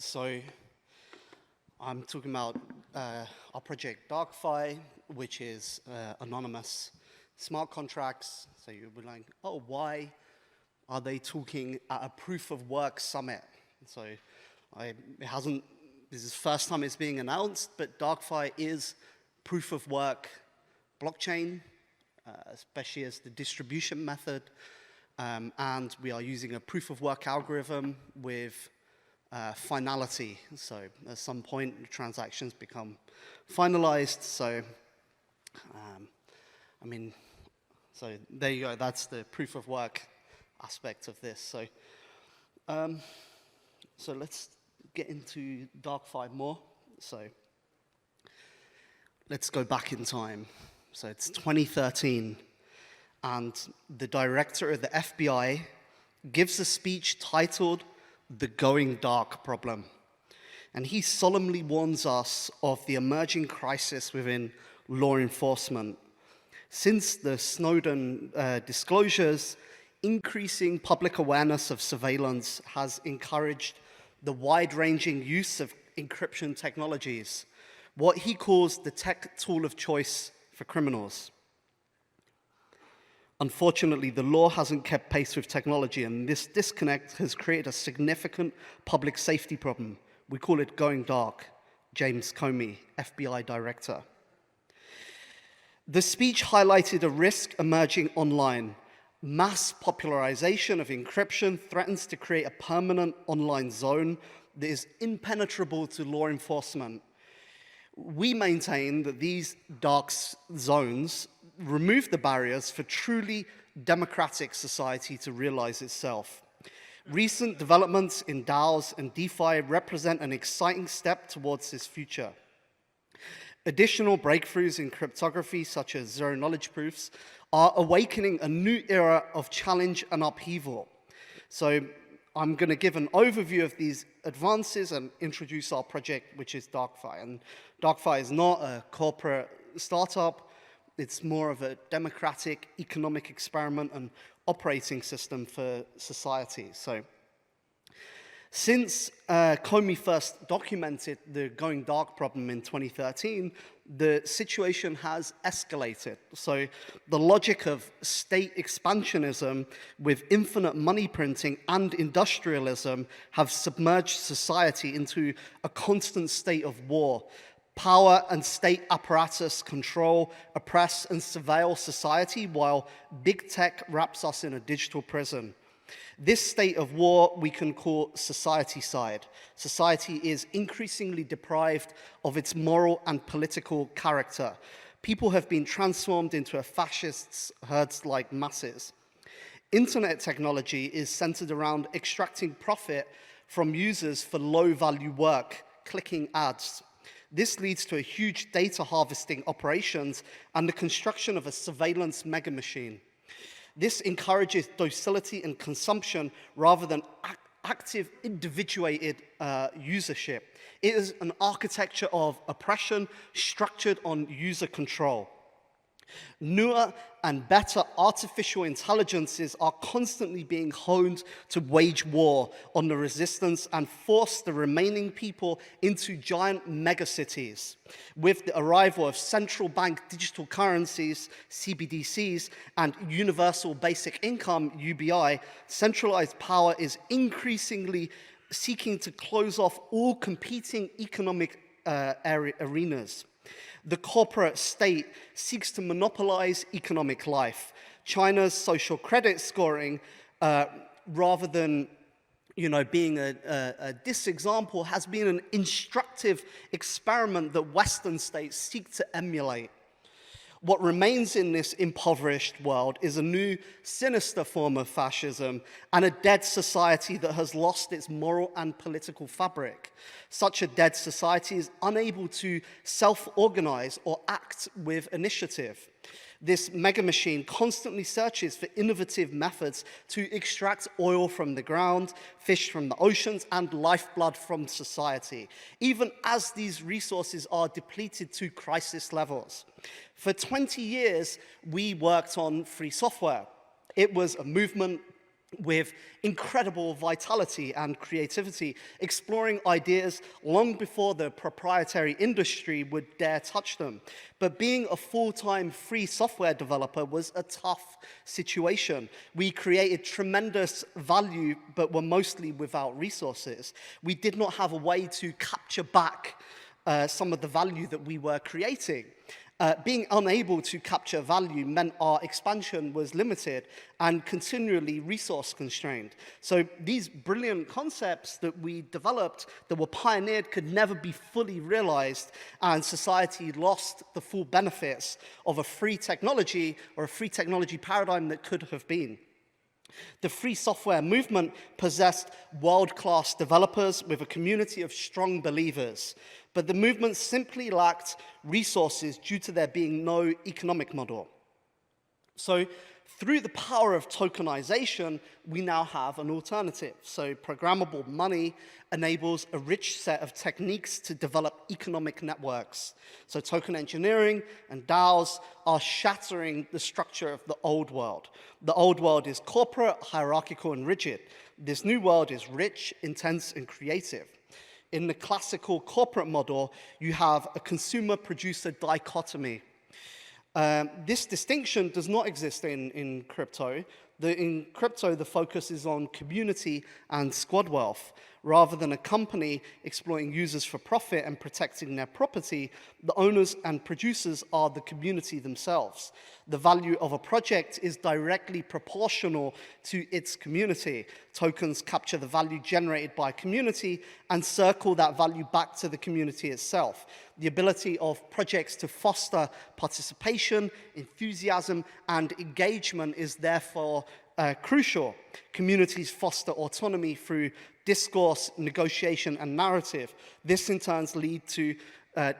So I'm talking about our project DarkFi, which is anonymous smart contracts. So you'll be like, oh, why are they talking at a proof of work summit? So this is the first time it's being announced, but DarkFi is proof of work blockchain, especially as the distribution method. And we are using a proof of work algorithm with finality. So at some point, the transactions become finalized. So, so there you go. That's the proof of work aspect of this. So, so let's get into DarkFi more. So let's go back in time. So it's 2013, and the director of the FBI gives a speech titled "The Going Dark Problem." And he solemnly warns us of the emerging crisis within law enforcement. Since the Snowden disclosures, increasing public awareness of surveillance has encouraged the wide-ranging use of encryption technologies, what he calls the tech tool of choice for criminals. Unfortunately, the law hasn't kept pace with technology, and this disconnect has created a significant public safety problem. We call it going dark. James Comey, FBI director. The speech highlighted a risk emerging online. Mass popularization of encryption threatens to create a permanent online zone that is impenetrable to law enforcement. We maintain that these dark zones remove the barriers for truly democratic society to realize itself. Recent developments in DAOs and DeFi represent an exciting step towards this future. Additional breakthroughs in cryptography, such as zero-knowledge proofs, are awakening a new era of challenge and upheaval. So I'm going to give an overview of these advances and introduce our project, which is DarkFi. And DarkFi is not a corporate startup. It's more of a democratic economic experiment and operating system for society. So since Comey first documented the going dark problem in 2013, the situation has escalated. So the logic of state expansionism with infinite money printing and industrialism have submerged society into a constant state of war. Power and state apparatus control, oppress, and surveil society while big tech wraps us in a digital prison. This state of war we can call society-side. Society is increasingly deprived of its moral and political character. People have been transformed into a fascist's herds-like masses. Internet technology is centered around extracting profit from users for low-value work, clicking ads. This leads to a huge data harvesting operations and the construction of a surveillance mega machine. This encourages docility and consumption rather than active, individuated usership. It is an architecture of oppression structured on user control. Newer and better artificial intelligences are constantly being honed to wage war on the resistance and force the remaining people into giant megacities. With the arrival of central bank digital currencies, CBDCs, and universal basic income, UBI, centralized power is increasingly seeking to close off all competing economic arenas. The corporate state seeks to monopolize economic life. China's social credit scoring, rather than being a disexample, has been an instructive experiment that Western states seek to emulate. What remains in this impoverished world is a new, sinister form of fascism and a dead society that has lost its moral and political fabric. Such a dead society is unable to self-organize or act with initiative. This mega machine constantly searches for innovative methods to extract oil from the ground, fish from the oceans, and lifeblood from society, even as these resources are depleted to crisis levels. For 20 years, we worked on free software. It was a movement with incredible vitality and creativity, exploring ideas long before the proprietary industry would dare touch them. But being a full-time free software developer was a tough situation. We created tremendous value, but were mostly without resources. We did not have a way to capture back some of the value that we were creating. Being unable to capture value meant our expansion was limited and continually resource constrained. So these brilliant concepts that we developed, that were pioneered, could never be fully realized, and society lost the full benefits of a free technology or a free technology paradigm that could have been. The free software movement possessed world-class developers with a community of strong believers, but the movement simply lacked resources due to there being no economic model. So through the power of tokenization, we now have an alternative. So programmable money enables a rich set of techniques to develop economic networks. So token engineering and DAOs are shattering the structure of the old world. The old world is corporate, hierarchical, and rigid. This new world is rich, intense, and creative. In the classical corporate model, you have a consumer-producer dichotomy. This distinction does not exist in crypto. In crypto, the focus is on community and squad wealth. Rather than a company exploiting users for profit and protecting their property, the owners and producers are the community themselves. The value of a project is directly proportional to its community. Tokens capture the value generated by a community and circle that value back to the community itself. The ability of projects to foster participation, enthusiasm, and engagement is therefore crucial. Communities foster autonomy through discourse, negotiation, and narrative. This in turn leads to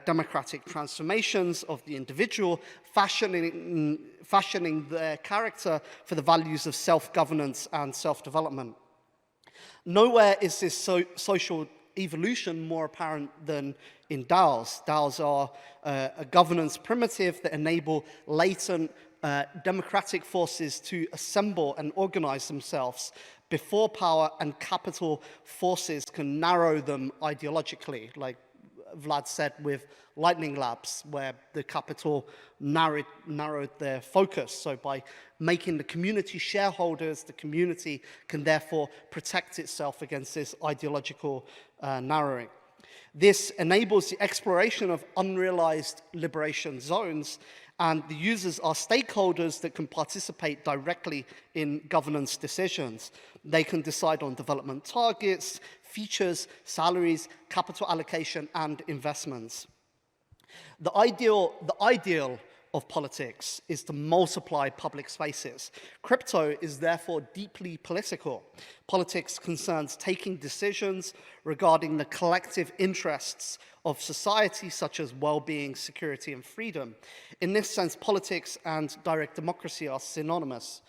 democratic transformations of the individual, fashioning their character for the values of self-governance and self-development. Nowhere is this social evolution more apparent than in DAOs. DAOs are a governance primitive that enable latent democratic forces to assemble and organize themselves before power and capital forces can narrow them ideologically, like Vlad said with Lightning Labs, where the capital narrowed their focus. So by making the community shareholders, the community can therefore protect itself against this ideological narrowing. This enables the exploration of unrealized liberation zones, and the users are stakeholders that can participate directly in governance decisions. They can decide on development targets, features, salaries, capital allocation, and investments. The ideal of politics is to multiply public spaces. Crypto is therefore deeply political. Politics concerns taking decisions regarding the collective interests of society, such as well-being, security, and freedom. In this sense, politics and direct democracy are synonymous.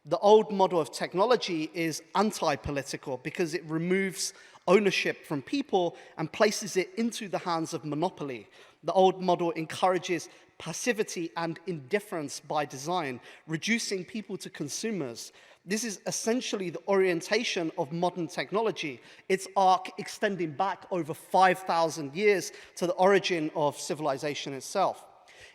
The old model of technology is anti-political because it removes ownership from people and places it into the hands of monopoly. The old model encourages passivity and indifference by design, reducing people to consumers. This is essentially the orientation of modern technology, its arc extending back over 5,000 years to the origin of civilization itself.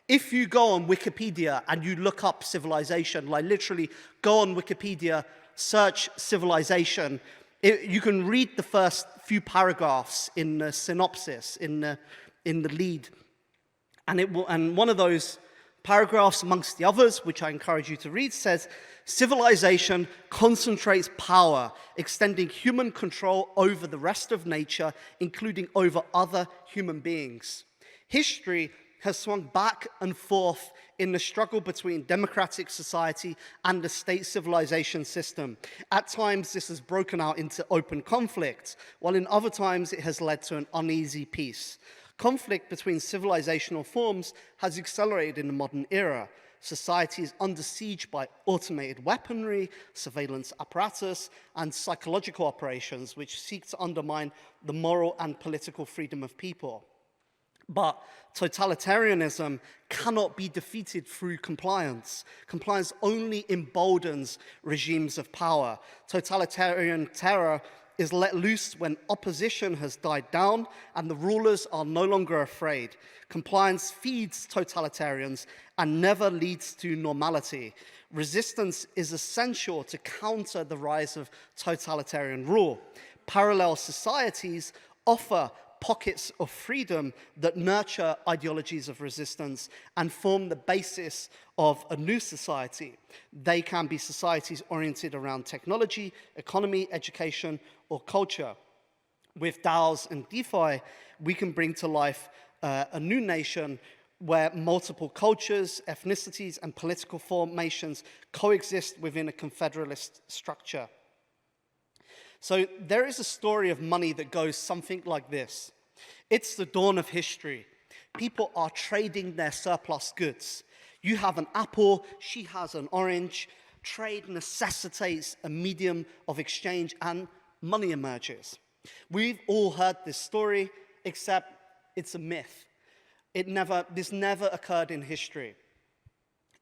If you go on Wikipedia and you look up civilization, like literally go on Wikipedia, search civilization, you can read the first few paragraphs in the synopsis, in the lead. And one of those paragraphs, amongst the others, which I encourage you to read, says, civilization concentrates power, extending human control over the rest of nature, including over other human beings. History has swung back and forth in the struggle between democratic society and the state civilization system. At times, this has broken out into open conflict, while in other times it has led to an uneasy peace. Conflict between civilizational forms has accelerated in the modern era. Society is under siege by automated weaponry, surveillance apparatus, and psychological operations which seek to undermine the moral and political freedom of people. But totalitarianism cannot be defeated through compliance. Compliance only emboldens regimes of power. Totalitarian terror is let loose when opposition has died down and the rulers are no longer afraid. Compliance feeds totalitarians and never leads to normality. Resistance is essential to counter the rise of totalitarian rule. Parallel societies offer pockets of freedom that nurture ideologies of resistance and form the basis of a new society. They can be societies oriented around technology, economy, education, or culture. With DAOs and DeFi, we can bring to life a new nation where multiple cultures, ethnicities, and political formations coexist within a confederalist structure. So there is a story of money that goes something like this. It's the dawn of history. People are trading their surplus goods. You have an apple, she has an orange. Trade necessitates a medium of exchange and money emerges. We've all heard this story, except it's a myth. This never occurred in history.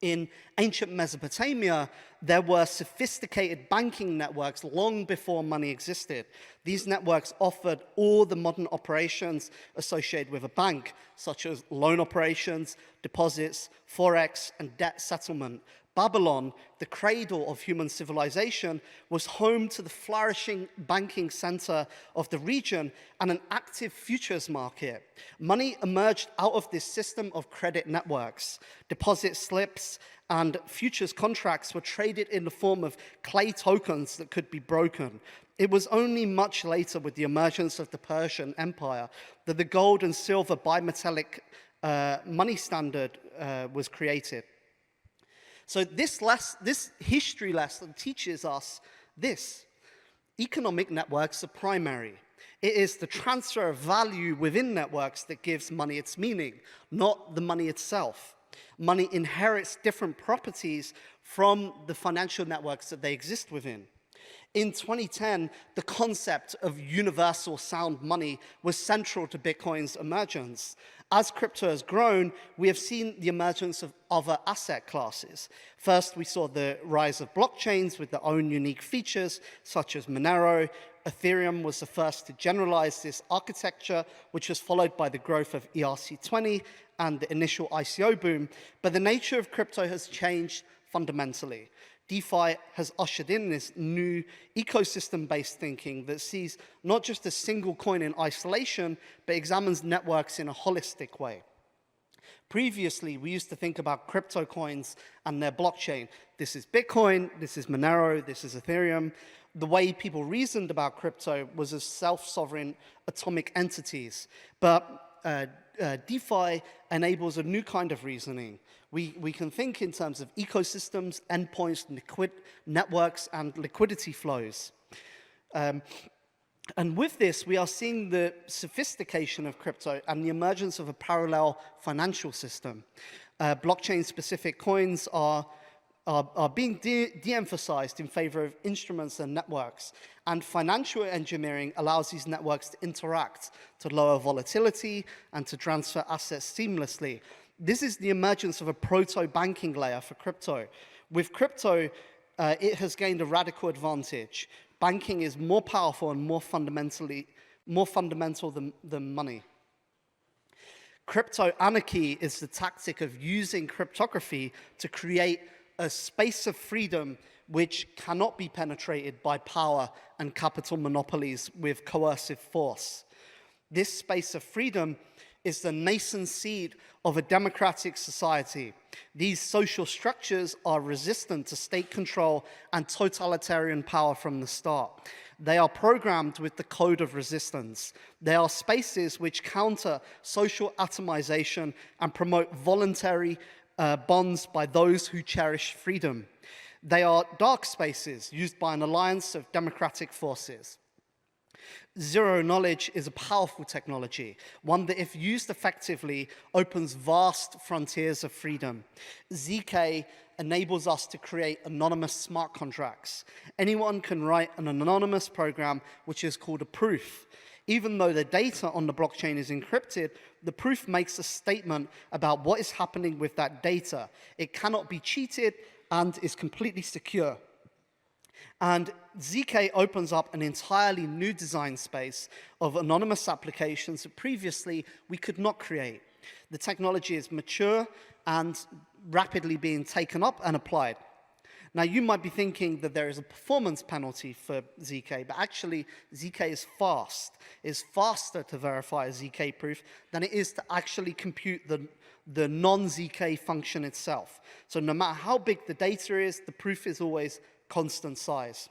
In ancient Mesopotamia, there were sophisticated banking networks long before money existed. These networks offered all the modern operations associated with a bank, such as loan operations, deposits, forex, and debt settlement. Babylon, the cradle of human civilization, was home to the flourishing banking center of the region and an active futures market. Money emerged out of this system of credit networks. Deposit slips and futures contracts were traded in the form of clay tokens that could be broken. It was only much later, with the emergence of the Persian Empire, that the gold and silver bimetallic money standard was created. So this history lesson teaches us this. Economic networks are primary. It is the transfer of value within networks that gives money its meaning, not the money itself. Money inherits different properties from the financial networks that they exist within. In 2010, the concept of universal sound money was central to Bitcoin's emergence. As crypto has grown, we have seen the emergence of other asset classes. First, we saw the rise of blockchains with their own unique features, such as Monero. Ethereum was the first to generalize this architecture, which was followed by the growth of ERC20 and the initial ICO boom. But the nature of crypto has changed fundamentally. DeFi has ushered in this new ecosystem-based thinking that sees not just a single coin in isolation, but examines networks in a holistic way. Previously, we used to think about crypto coins and their blockchain. This is Bitcoin, this is Monero, this is Ethereum. The way people reasoned about crypto was as self-sovereign atomic entities. But DeFi enables a new kind of reasoning. We can think in terms of ecosystems, endpoints, networks, and liquidity flows. And with this, we are seeing the sophistication of crypto and the emergence of a parallel financial system. Blockchain-specific coins are being de-emphasized in favor of instruments and networks. And financial engineering allows these networks to interact, to lower volatility, and to transfer assets seamlessly. This is the emergence of a proto-banking layer for crypto. With crypto, it has gained a radical advantage. Banking is more powerful and more fundamental than money. Crypto anarchy is the tactic of using cryptography to create a space of freedom which cannot be penetrated by power and capital monopolies with coercive force. This space of freedom is the nascent seed of a democratic society. These social structures are resistant to state control and totalitarian power from the start. They are programmed with the code of resistance. They are spaces which counter social atomization and promote voluntary bonds by those who cherish freedom. They are dark spaces used by an alliance of democratic forces. Zero knowledge is a powerful technology, one that, if used effectively, opens vast frontiers of freedom. ZK enables us to create anonymous smart contracts. Anyone can write an anonymous program which is called a proof. Even though the data on the blockchain is encrypted, the proof makes a statement about what is happening with that data. It cannot be cheated and is completely secure. And ZK opens up an entirely new design space of anonymous applications that previously we could not create. The technology is mature and rapidly being taken up and applied. Now, you might be thinking that there is a performance penalty for ZK, but actually, ZK is fast. It's faster to verify a ZK proof than it is to actually compute the non-ZK function itself. So no matter how big the data is, the proof is always constant size.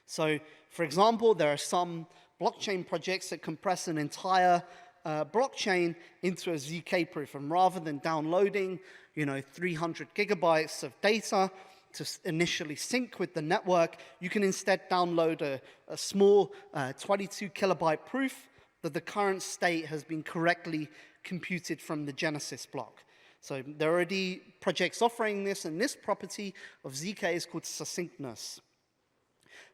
So, for example, there are some blockchain projects that compress an entire blockchain into a ZK proof, and rather than downloading, 300 gigabytes of data to initially sync with the network, you can instead download a small 22 kilobyte proof that the current state has been correctly computed from the Genesis block. So there are already projects offering this, and this property of ZK is called succinctness.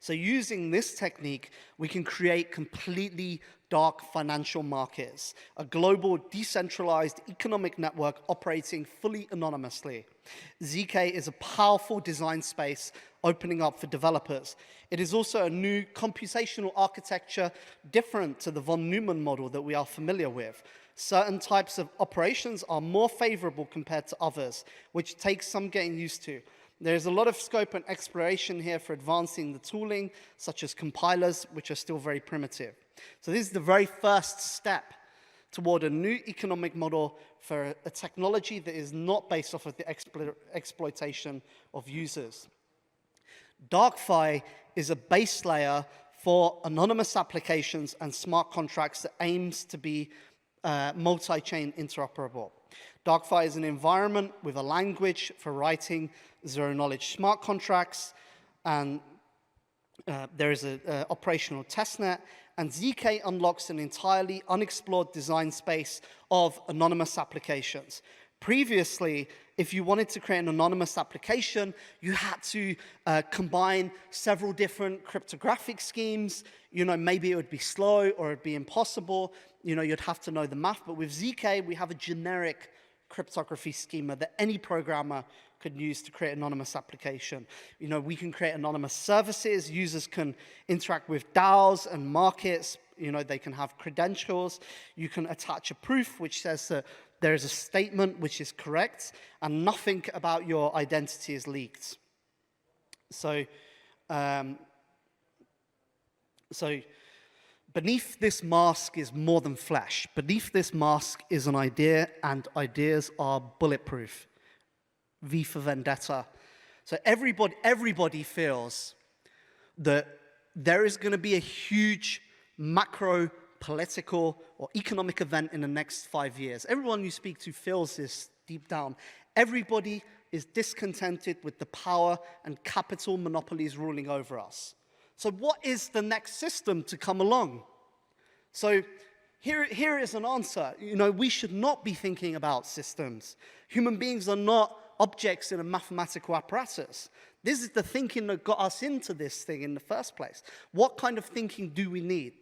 So using this technique, we can create completely dark financial markets, a global decentralized economic network operating fully anonymously. ZK is a powerful design space opening up for developers. It is also a new computational architecture different to the von Neumann model that we are familiar with. Certain types of operations are more favorable compared to others, which takes some getting used to. There's a lot of scope and exploration here for advancing the tooling, such as compilers, which are still very primitive. So this is the very first step toward a new economic model for a technology that is not based off of the exploitation of users. DarkFi is a base layer for anonymous applications and smart contracts that aims to be multi-chain interoperable. DarkFi is an environment with a language for writing zero-knowledge smart contracts, and there is an operational testnet, and ZK unlocks an entirely unexplored design space of anonymous applications. Previously, if you wanted to create an anonymous application, you had to combine several different cryptographic schemes. Maybe it would be slow or it'd be impossible. You'd have to know the math. But with ZK, we have a generic cryptography schema that any programmer could use to create an anonymous application. We can create anonymous services. Users can interact with DAOs and markets. They can have credentials. You can attach a proof which says that there is a statement which is correct and nothing about your identity is leaked. So beneath this mask is more than flesh. Beneath this mask is an idea, and ideas are bulletproof. V for Vendetta. So everybody feels that there is going to be a huge macro political or economic event in the next 5 years. Everyone you speak to feels this deep down. Everybody is discontented with the power and capital monopolies ruling over us. So what is the next system to come along? So here is an answer. We should not be thinking about systems. Human beings are not objects in a mathematical apparatus. This is the thinking that got us into this thing in the first place. What kind of thinking do we need?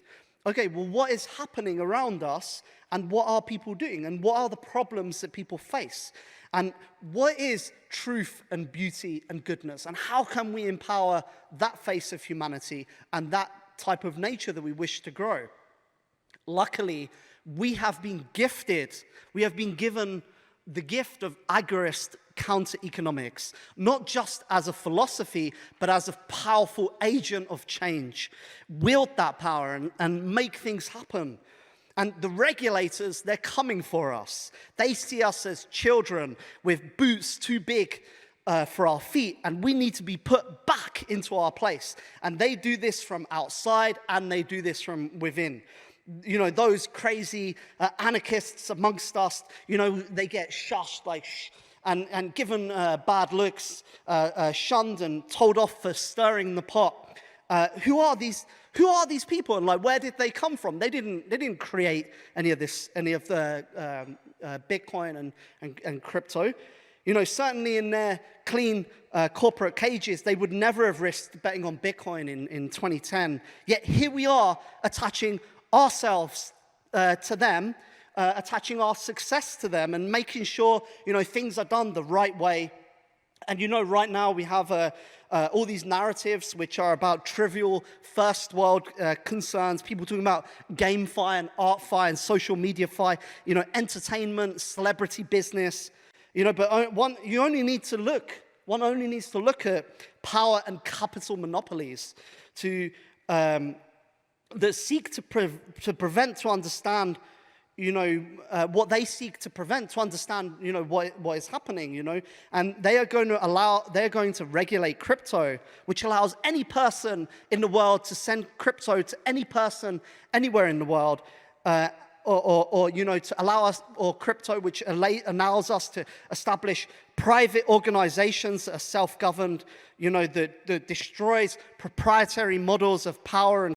Okay, well, what is happening around us, and what are people doing, and what are the problems that people face? And what is truth and beauty and goodness, and how can we empower that face of humanity and that type of nature that we wish to grow? Luckily, we have been given the gift of agorist counter-economics, not just as a philosophy, but as a powerful agent of change. Wield that power and make things happen. And the regulators, they're coming for us. They see us as children with boots too big for our feet, and we need to be put back into our place. And they do this from outside, and they do this from within. Those crazy anarchists amongst us, they get shushed, and given bad looks, shunned and told off for stirring the pot. Who are these people, and where did they come from? They didn't create any of the Bitcoin and crypto. Certainly in their clean corporate cages, they would never have risked betting on Bitcoin in 2010. Yet here we are attaching ourselves to them, attaching our success to them, and making sure, things are done the right way. And right now we have all these narratives which are about trivial first world concerns, people talking about GameFi and ArtFi and social media-fi, entertainment, celebrity business, but one only needs to look at power and capital monopolies that seek to prevent, to understand, what they seek to prevent, to understand, what is happening, and they're going to regulate crypto, which allows any person in the world to send crypto to any person anywhere in the world, or to allow us, or crypto, which allows us to establish private organizations that are self-governed, that destroys proprietary models of power and